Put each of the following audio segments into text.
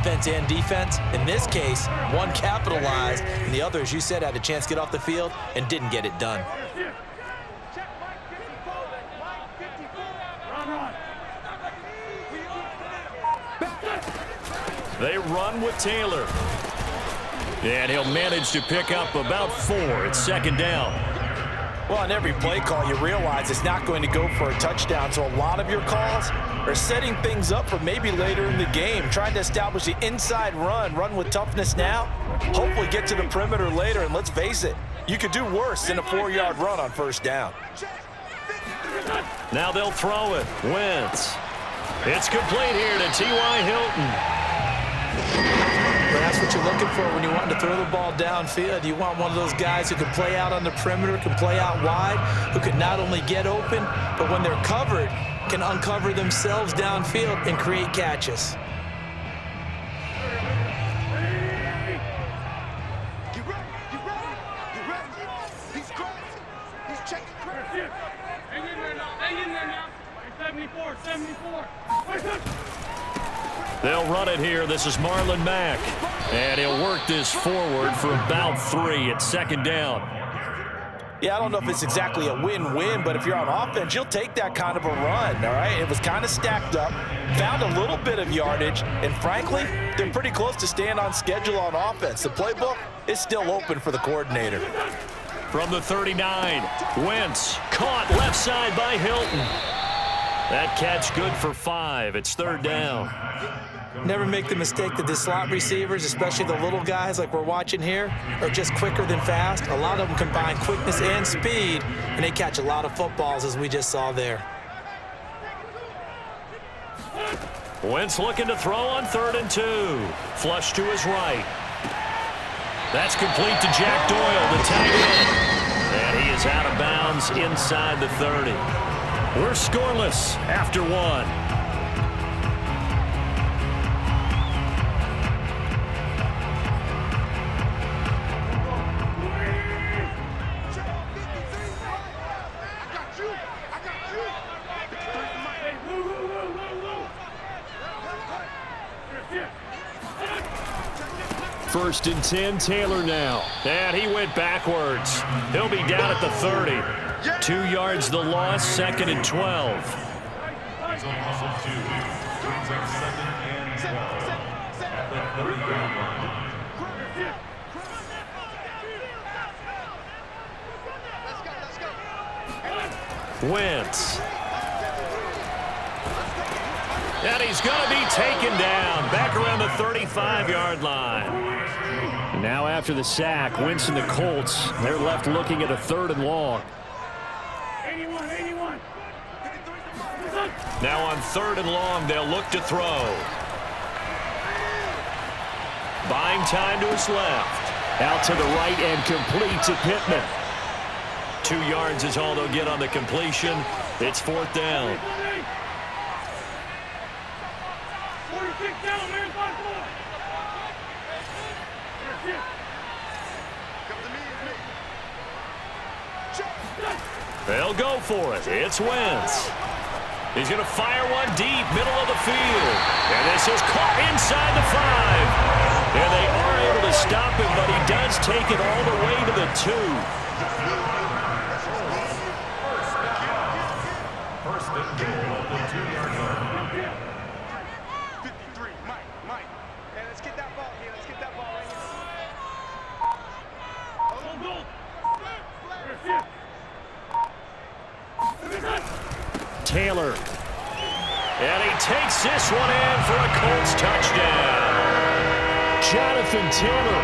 offense and defense. In this case, one capitalized, and the other, as you said, had a chance to get off the field and didn't get it done. They run with Taylor. And he'll manage to pick up about 4. It's second down. Well, on every play call, you realize it's not going to go for a touchdown, so a lot of your calls are setting things up for maybe later in the game, trying to establish the inside run with toughness now, hopefully get to the perimeter later, and let's face it, you could do worse than a 4-yard run on first down. Now they'll throw it. Wentz. It's complete here to T.Y. Hilton. That's what you're looking for when you want to throw the ball downfield. You want one of those guys who can play out on the perimeter, can play out wide, who can not only get open, but when they're covered, can uncover themselves downfield and create catches. He's crazy. He's checking crazy. Hang in there now. Hang in there now. 74. They'll run it here. This is Marlon Mack. And he'll work this forward for about 3 at second down. Yeah, I don't know if it's exactly a win-win, but if you're on offense, you'll take that kind of a run, all right? It was kind of stacked up, found a little bit of yardage, and frankly, they're pretty close to staying on schedule on offense. The playbook is still open for the coordinator. From the 39, Wentz caught left side by Hilton. That catch good for 5. It's third down. Never make the mistake that the slot receivers, especially the little guys like we're watching here, are just quicker than fast. A lot of them combine quickness and speed, and they catch a lot of footballs, as we just saw there. Wentz looking to throw on 3rd and 2. Flush to his right. That's complete to Jack Doyle, the tight end. And he is out of bounds inside the 30. We're scoreless after 1. First and 10, Taylor now. And he went backwards. He'll be down at the 30. 2 yards the loss, 2nd and 12. Wentz. And he's going to be taken down back around the 35-yard line. Now after the sack, Wentz and the Colts, they're left looking at a 3rd and long. Now on 3rd and long, they'll look to throw. Buying time to his left. Out to the right and complete to Pittman. 2 yards is all they'll get on the completion. It's 4th down. They'll go for it. It's Wentz. He's going to fire one deep, middle of the field. And this is caught inside the 5. And they are able to stop him, but he does take it all the way to the 2. First and goal at the 2-yard line. 53, Mike. Hey, let's get that ball here. Let's get that ball right here. Taylor. And he takes this one in for a Colts touchdown. Jonathan Taylor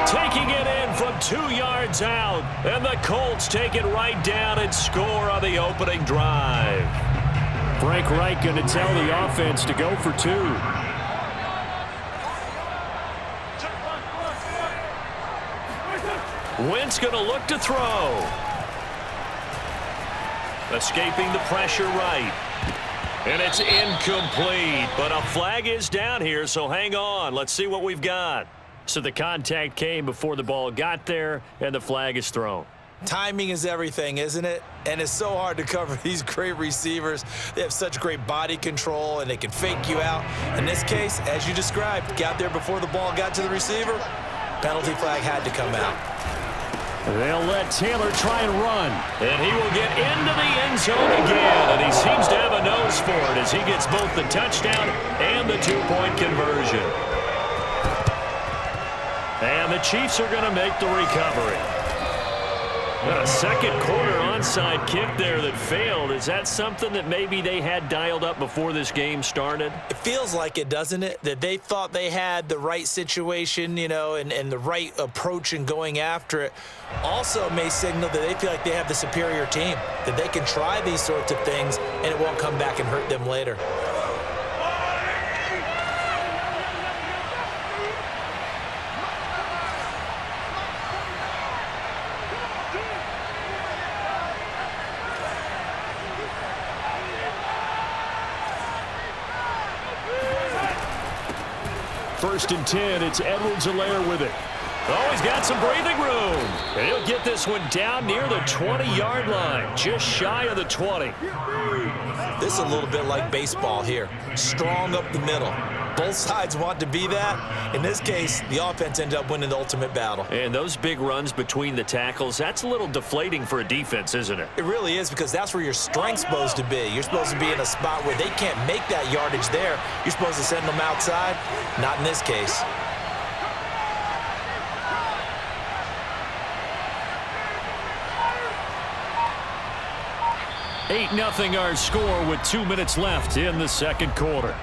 taking it in from 2 yards out. And the Colts take it right down and score on the opening drive. Frank Reich going to tell the offense to go for 2. Wentz going to look to throw. Escaping the pressure right. And it's incomplete, but a flag is down here, so hang on. Let's see what we've got. So the contact came before the ball got there, and the flag is thrown. Timing is everything, isn't it? And it's so hard to cover these great receivers. They have such great body control, and they can fake you out. In this case, as you described, got there before the ball got to the receiver. Penalty flag had to come out. They'll let Taylor try and run. And he will get into the end zone again. And he seems to have a nose for it as he gets both the touchdown and the two-point conversion. And the Chiefs are going to make the recovery. A second quarter onside kick there that failed. Is that something that maybe they had dialed up before this game started? It feels like it, doesn't it? That they thought they had the right situation, you know, and the right approach in going after it. Also may signal that they feel like they have the superior team, that they can try these sorts of things and it won't come back and hurt them later. First and 10, it's Edwards-Helaire with it. Oh, he's got some breathing room. And he'll get this one down near the 20-yard line, just shy of the 20. This is a little bit like baseball here. Strong up the middle. Both sides want to be that. In this case, the offense ended up winning the ultimate battle. And those big runs between the tackles, that's a little deflating for a defense, isn't it? It really is, because that's where your strength's supposed to be. You're supposed to be in a spot where they can't make that yardage there. You're supposed to send them outside. Not in this case. Eight 0 our score with 2 minutes left in the second quarter.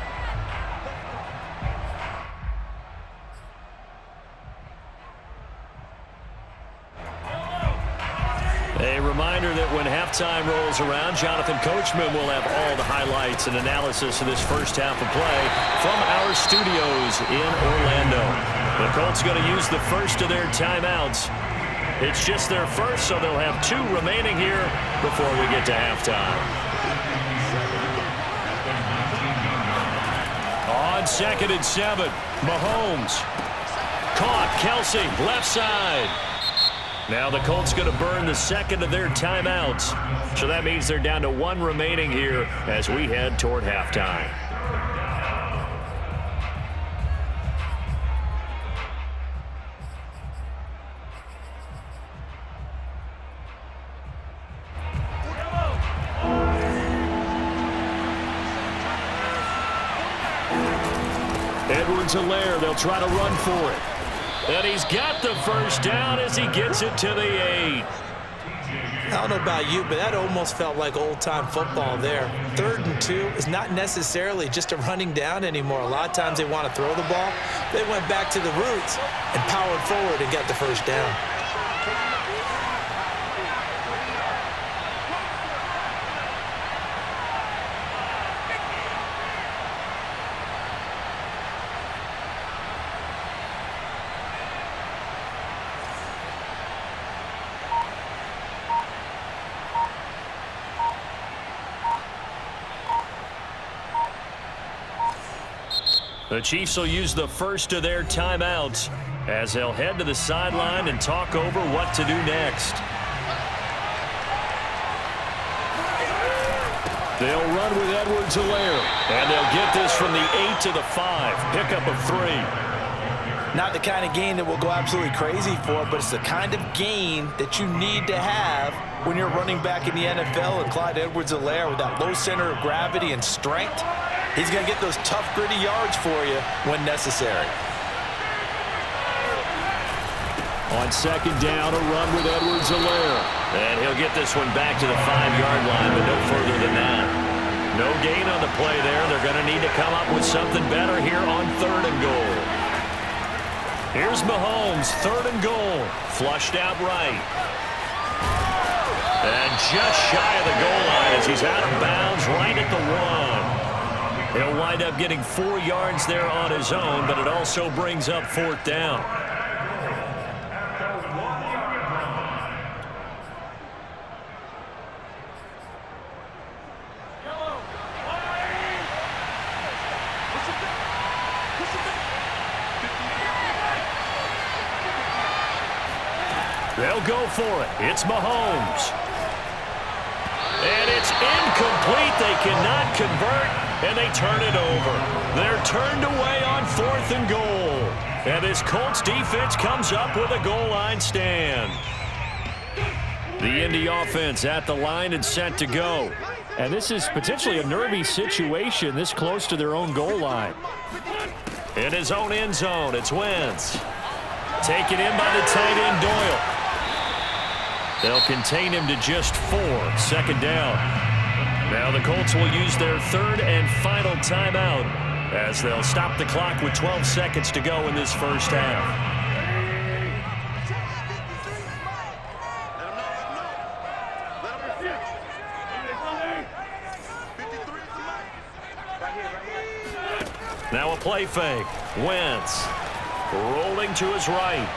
A reminder that when halftime rolls around, Jonathan Coachman will have all the highlights and analysis of this first half of play from our studios in Orlando. The Colts going to use the first of their timeouts. It's just their first, so they'll have 2 remaining here before we get to halftime. On 2nd and 7, Mahomes. Caught, Kelsey, left side. Now the Colts going to burn the second of their timeouts. So that means they're down to 1 remaining here as we head toward halftime. Edwards-Helaire, they'll try to run for it. And he's got the first down as he gets it to the 8. I don't know about you, but that almost felt like old-time football there. 3rd and 2 is not necessarily just a running down anymore. A lot of times they want to throw the ball. They went back to the roots and powered forward and got the first down. The Chiefs will use the first of their timeouts as they'll head to the sideline and talk over what to do next. They'll run with Edwards-Helaire, and they'll get this from the 8 to the 5. Pickup of 3. Not the kind of gain that we'll go absolutely crazy for, but it's the kind of gain that you need to have when you're running back in the NFL. And Clyde Edwards-Helaire, with that low center of gravity and strength, he's going to get those tough, gritty yards for you when necessary. On 2nd down, a run with Edwards-Helaire. And he'll get this one back to the 5-yard line, but no further than that. No gain on the play there. They're going to need to come up with something better here on 3rd and goal. Here's Mahomes, 3rd and goal. Flushed out right. And just shy of the goal line as he's out of bounds right at the 1. He'll wind up getting 4 yards there on his own, but it also brings up 4th down. They'll go for it. It's Mahomes. And it's incomplete. They cannot convert, and they turn it over. They're turned away on 4th and goal. And this Colts defense comes up with a goal line stand. The Indy offense at the line and set to go. And this is potentially a nervy situation this close to their own goal line. In his own end zone, it's Wentz. Taken in by the tight end Doyle. They'll contain him to just 4. 2nd down. Now the Colts will use their 3rd and final timeout as they'll stop the clock with 12 seconds to go in this first half. Now a play fake. Wentz rolling to his right.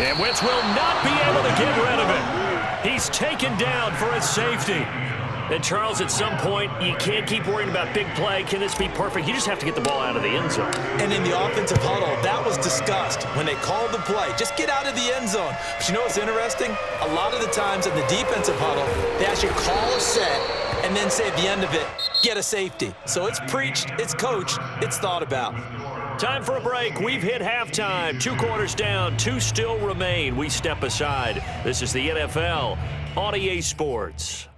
And Wentz will not be able to get rid of it. He's taken down for a safety. And Charles, at some point, you can't keep worrying about big play. Can this be perfect? You just have to get the ball out of the end zone. And in the offensive huddle, that was discussed when they called the play. Just get out of the end zone. But you know what's interesting? A lot of the times in the defensive huddle, they actually call a set and then say at the end of it, get a safety. So it's preached, it's coached, it's thought about. Time for a break. We've hit halftime. 2 quarters down, 2 still remain. We step aside. This is the NFL on EA Sports.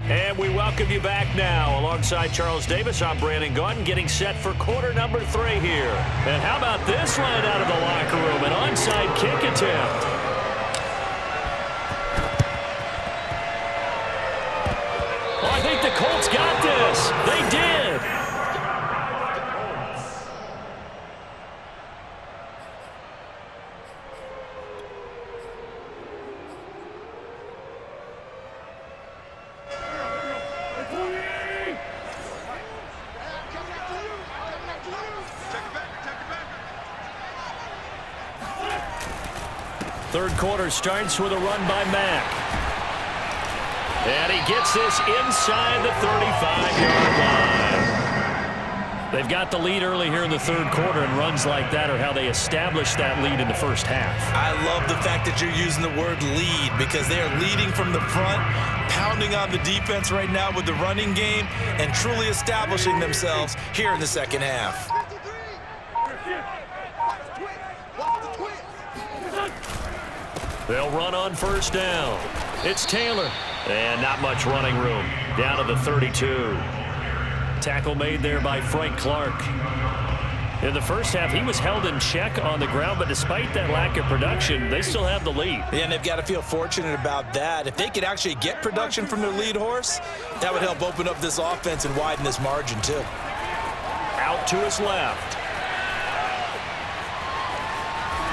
And we welcome you back now. Alongside Charles Davis, I'm Brandon Gaudin, getting set for quarter number 3 here. And how about this line out of the locker room? An onside kick attempt. Oh, I think the Colts got this. They did. Third quarter starts with a run by Mack. And he gets this inside the 35-yard line. They've got the lead early here in the third quarter, and runs like that are how they establish that lead in the first half. I love the fact that you're using the word lead because they are leading from the front, pounding on the defense right now with the running game, and truly establishing themselves here in the second half. They'll run on first down. It's Taylor. And not much running room. Down to the 32. Tackle made there by Frank Clark. In the first half, he was held in check on the ground, but despite that lack of production, they still have the lead. Yeah, and they've got to feel fortunate about that. If they could actually get production from their lead horse, that would help open up this offense and widen this margin too. Out to his left.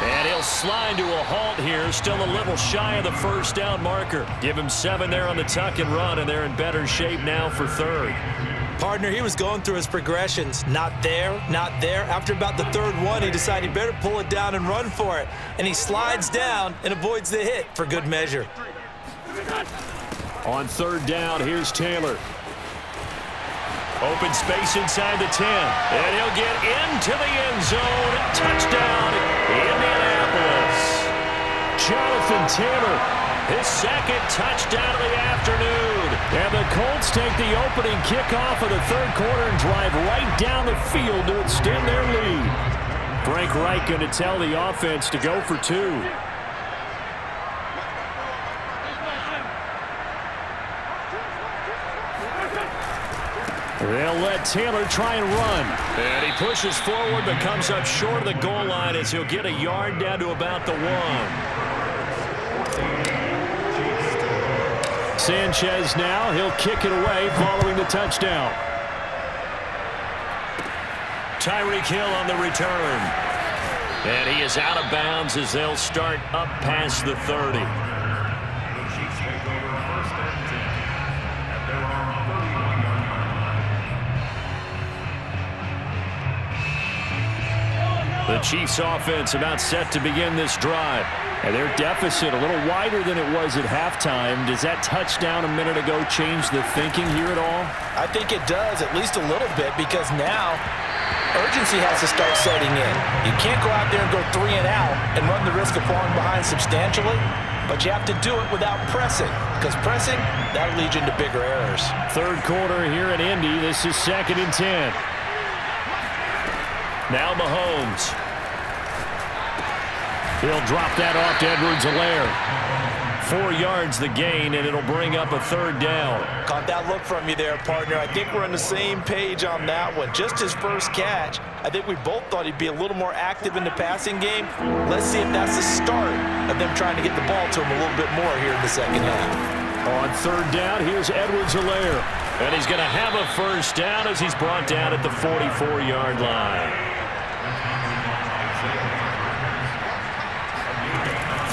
And he'll slide to a halt here, still a little shy of the first down marker. Give him 7 there on the tuck and run, and they're in better shape now for third. Partner, he was going through his progressions. Not there, not there. After about the third one, he decided he better pull it down and run for it. And he slides down and avoids the hit for good measure. On third down, here's Taylor. Open space inside the 10. And he'll get into the end zone. Touchdown, Indianapolis. Jonathan Taylor, his second touchdown of the afternoon. And the Colts take the opening kickoff of the third quarter and drive right down the field to extend their lead. Frank Reich going to tell the offense to go for 2. They'll let Taylor try and run. And he pushes forward but comes up short of the goal line as he'll get a yard down to about the 1. Sanchez now, he'll kick it away following the touchdown. Tyreek Hill on the return. And he is out of bounds as they'll start up past the 30. The Chiefs offense about set to begin this drive. And their deficit a little wider than it was at halftime. Does that touchdown a minute ago change the thinking here at all? I think it does, at least a little bit, because now urgency has to start setting in. You can't go out there and go 3 and out and run the risk of falling behind substantially, but you have to do it without pressing, because pressing, that'll lead you into bigger errors. Third quarter here in Indy. This is 2nd and 10. Now Mahomes. He'll drop that off to Edwards-Helaire. 4 yards the gain, and it'll bring up a 3rd down. Caught that look from you there, partner. I think we're on the same page on that one. Just his first catch, I think we both thought he'd be a little more active in the passing game. Let's see if that's the start of them trying to get the ball to him a little bit more here in the second half. On 3rd down, here's Edwards-Helaire. And he's going to have a 1st down as he's brought down at the 44-yard line.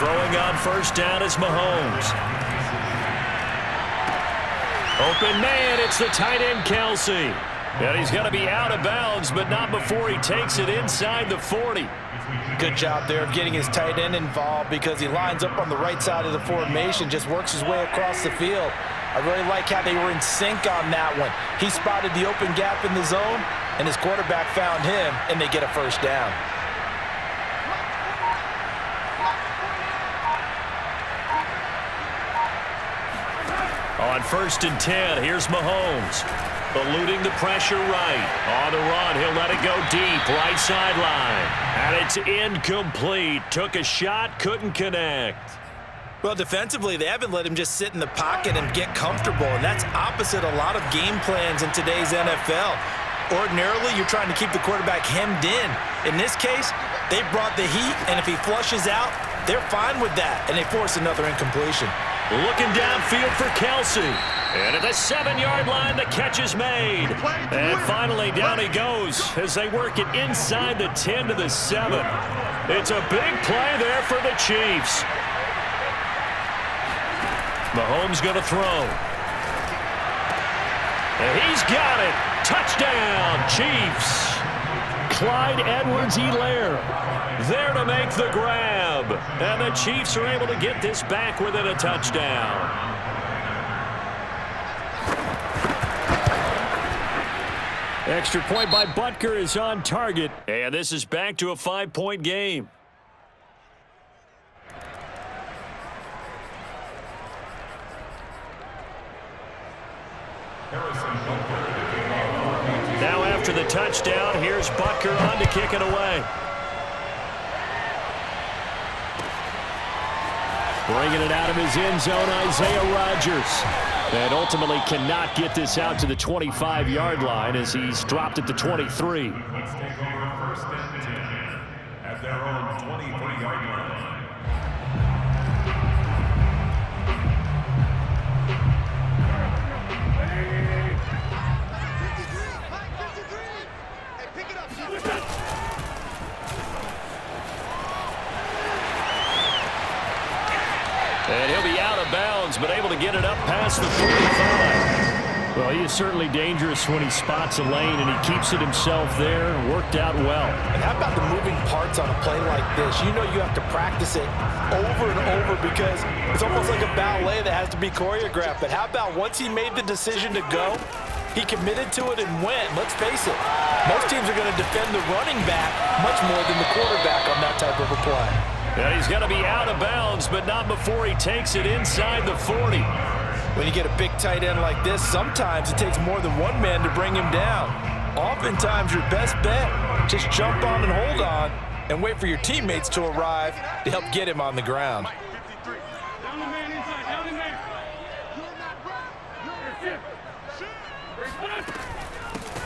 Throwing on 1st down is Mahomes. Open man, it's the tight end, Kelsey. And he's going to be out of bounds, but not before he takes it inside the 40. Good job there of getting his tight end involved, because he lines up on the right side of the formation, just works his way across the field. I really like how they were in sync on that one. He spotted the open gap in the zone, and his quarterback found him, and they get a 1st down. On 1st and 10, here's Mahomes. Eluding the pressure right. On the run, he'll let it go deep, right sideline. And it's incomplete. Took a shot, couldn't connect. Well, defensively, they haven't let him just sit in the pocket and get comfortable, and that's opposite a lot of game plans in today's NFL. Ordinarily, you're trying to keep the quarterback hemmed in. In this case, they brought the heat, and if he flushes out, they're fine with that, and they force another incompletion. Looking downfield for Kelsey. And at the 7-yard line, the catch is made. And finally, down he goes as they work it inside the 10 to the 7. It's a big play there for the Chiefs. Mahomes going to throw. And he's got it. Touchdown, Chiefs. Clyde Edwards-Helaire there to make the grab. And the Chiefs are able to get this back within a touchdown. Extra point by Butker is on target. And this is back to a 5-point game. Now after the touchdown, here's Butker on to kick it away. Bringing it out of his end zone, Isaiah Rodgers. And ultimately cannot get this out to the 25-yard line as he's dropped at the 23. Let's take over 1st and 10 at their own 23-yard line. And he'll be out of bounds, but able to get it up past the 45. Well, he is certainly dangerous when he spots a lane, and he keeps it himself there. Worked out well. And how about the moving parts on a play like this? You know you have to practice it over and over because it's almost like a ballet that has to be choreographed. But how about once he made the decision to go, he committed to it and went. Let's face it, most teams are going to defend the running back much more than the quarterback on that type of a play. And he's going to be out of bounds, but not before he takes it inside the 40. When you get a big tight end like this, sometimes it takes more than one man to bring him down. Oftentimes, your best bet, just jump on and hold on and wait for your teammates to arrive to help get him on the ground.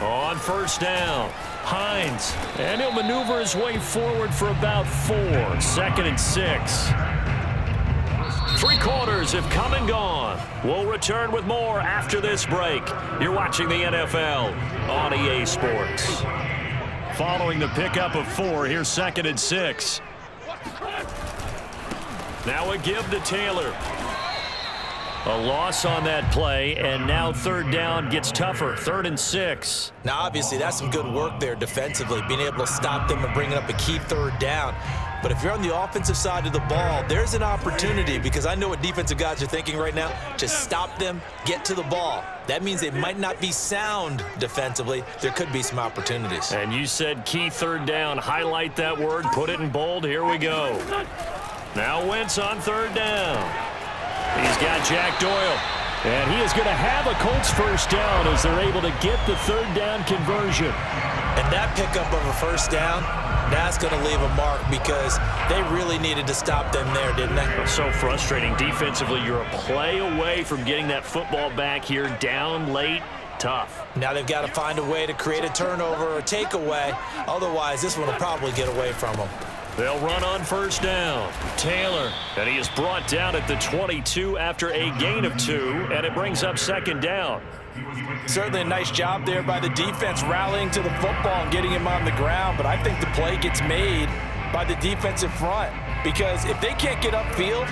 On 1st down, Hines, and he'll maneuver his way forward for about 4. 2nd and 6. 3 quarters have come and gone. We'll return with more after this break. You're watching the NFL on EA Sports. Following the pickup of 4, here's 2nd and 6. Now a give to Taylor. A loss on that play, and now third down gets tougher. 3rd and 6. Now, obviously, that's some good work there defensively, being able to stop them and bringing up a key third down. But if you're on the offensive side of the ball, there's an opportunity, because I know what defensive guys are thinking right now. Just stop them, get to the ball. That means they might not be sound defensively. There could be some opportunities. And you said key third down. Highlight that word, put it in bold. Here we go. Now Wentz on third down. He's got Jack Doyle. And he is going to have a Colts first down as they're able to get the third down conversion. And that pickup of a first down, that's going to leave a mark, because they really needed to stop them there, didn't they? So frustrating. Defensively, you're a play away from getting that football back here, down late. Tough. Now they've got to find a way to create a turnover or takeaway. Otherwise, this one will probably get away from them. They'll run on first down. Taylor, and he is brought down at the 22 after a gain of 2, and it brings up second down. Certainly a nice job there by the defense, rallying to the football and getting him on the ground, but I think the play gets made by the defensive front, because if they can't get upfield,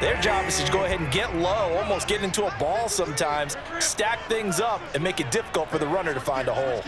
their job is to go ahead and get low, almost get into a ball sometimes, stack things up, and make it difficult for the runner to find a hole.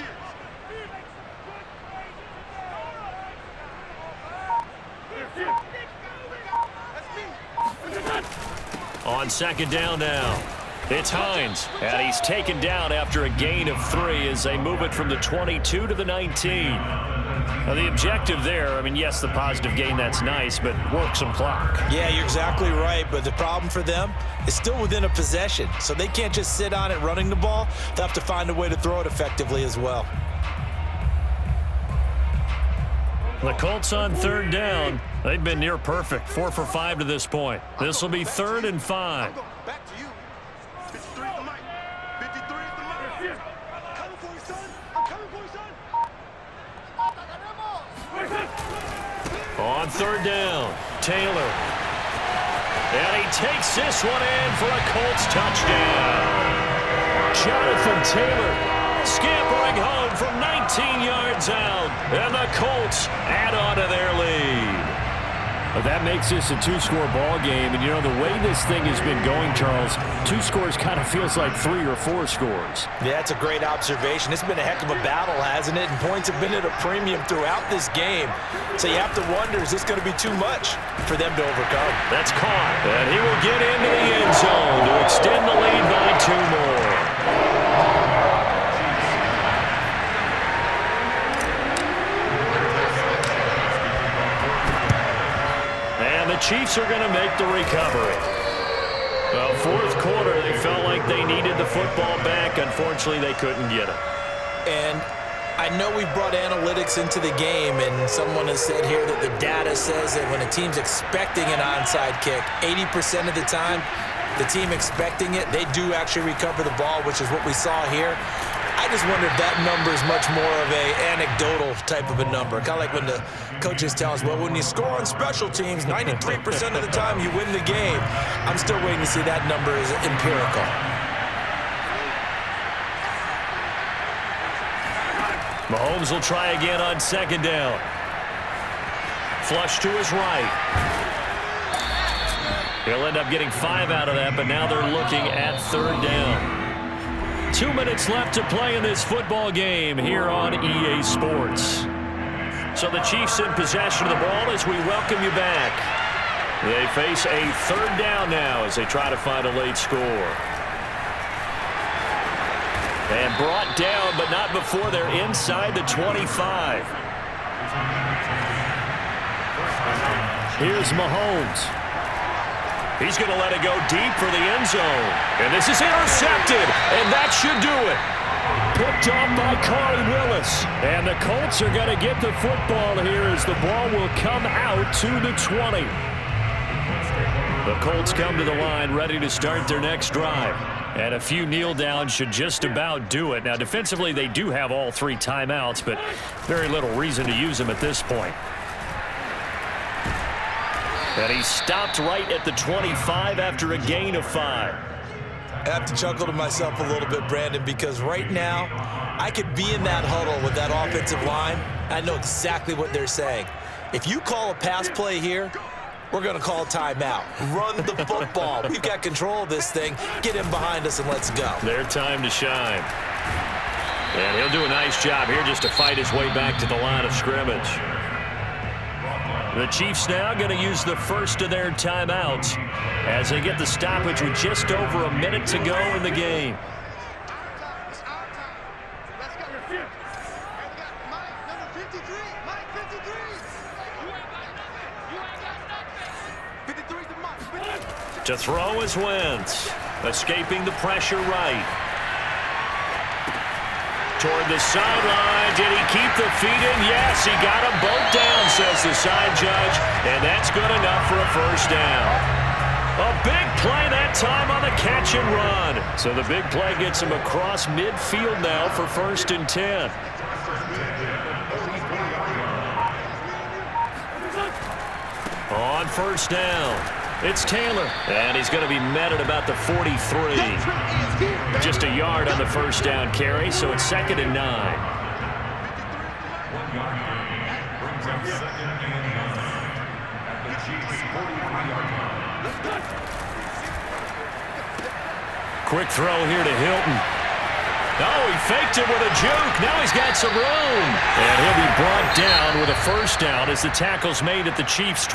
On second down now, it's Hines, and he's taken down after a gain of 3 as they move it from the 22 to the 19. Now, the objective there, I mean, yes, the positive gain, that's nice, but work some clock. Yeah, you're exactly right, but the problem for them is still within a possession, so they can't just sit on it running the ball. They'll have to find a way to throw it effectively as well. The Colts on third down. They've been near perfect, 4 for 5 to this point. This will be 3rd and 5. Back to you. 53 is the mic. 53 is the mic. Coming for you, son. I'm coming for you, son. On third down, Taylor. And he takes this one in for a Colts touchdown. Jonathan Taylor scampering home from 19 yards out, and the Colts add on to their lead. Well, that makes this a 2-score ball game, and you know the way this thing has been going, Charles, 2 scores kind of feels like 3 or 4 scores. Yeah, that's a great observation. It's been a heck of a battle, hasn't it? And points have been at a premium throughout this game. So you have to wonder, is this going to be too much for them to overcome? That's caught, and he will get into the end zone to extend the lead by 2 more. The Chiefs are going to make the recovery. Well, 4th quarter, they felt like they needed the football back. Unfortunately, they couldn't get it. And I know we've brought analytics into the game, and someone has said here that the data says that when a team's expecting an onside kick, 80% of the time, the team expecting it, they do actually recover the ball, which is what we saw here. I just wonder if that number is much more of a anecdotal type of a number. Kind of like when the coaches tell us, well, when you score on special teams, 93% of the time you win the game. I'm still waiting to see that number is empirical. Mahomes will try again on second down. Flush to his right. He'll end up getting 5 out of that, but now they're looking at third down. 2 minutes left to play in this football game here on EA Sports. So the Chiefs in possession of the ball as we welcome you back. They face a third down now as they try to find a late score. And brought down, but not before they're inside the 25. Here's Mahomes. He's going to let it go deep for the end zone. And this is intercepted, and that should do it. Picked off by Corey Willis. And the Colts are going to get the football here as the ball will come out to the 20. The Colts come to the line ready to start their next drive. And a few kneel downs should just about do it. Now, defensively, they do have all 3 timeouts, but very little reason to use them at this point. And he stopped right at the 25 after a gain of 5. I have to chuckle to myself a little bit, Brandon, because right now I could be in that huddle with that offensive line. I know exactly what they're saying. If you call a pass play here, We're going to call timeout. Run the football. We've got control of this thing. Get him behind us and let's go. Their time to shine. And he'll do a nice job here just to fight his way back to the line of scrimmage. The Chiefs now going to use the first of their timeouts as they get the stoppage with just over a minute to go in the game. To throw is Wentz, escaping the pressure right. Toward the sideline. Did he keep the feet in? Yes, he got them both down, says the side judge, and that's good enough for a first down. A big play that time on the catch and run. So the big play gets him across midfield now for 1st and 10. On 1st down. It's Taylor, and he's going to be met at about the 43. Just a yard on the first down carry, so it's 2nd and 9. 1 yard gain brings up 2nd and 9 at the Chiefs' 43-yard line. Quick throw here to Hilton. Oh, he faked it with a juke. Now he's got some room. And he'll be brought down with a first down as the tackle's made at the Chiefs' 20.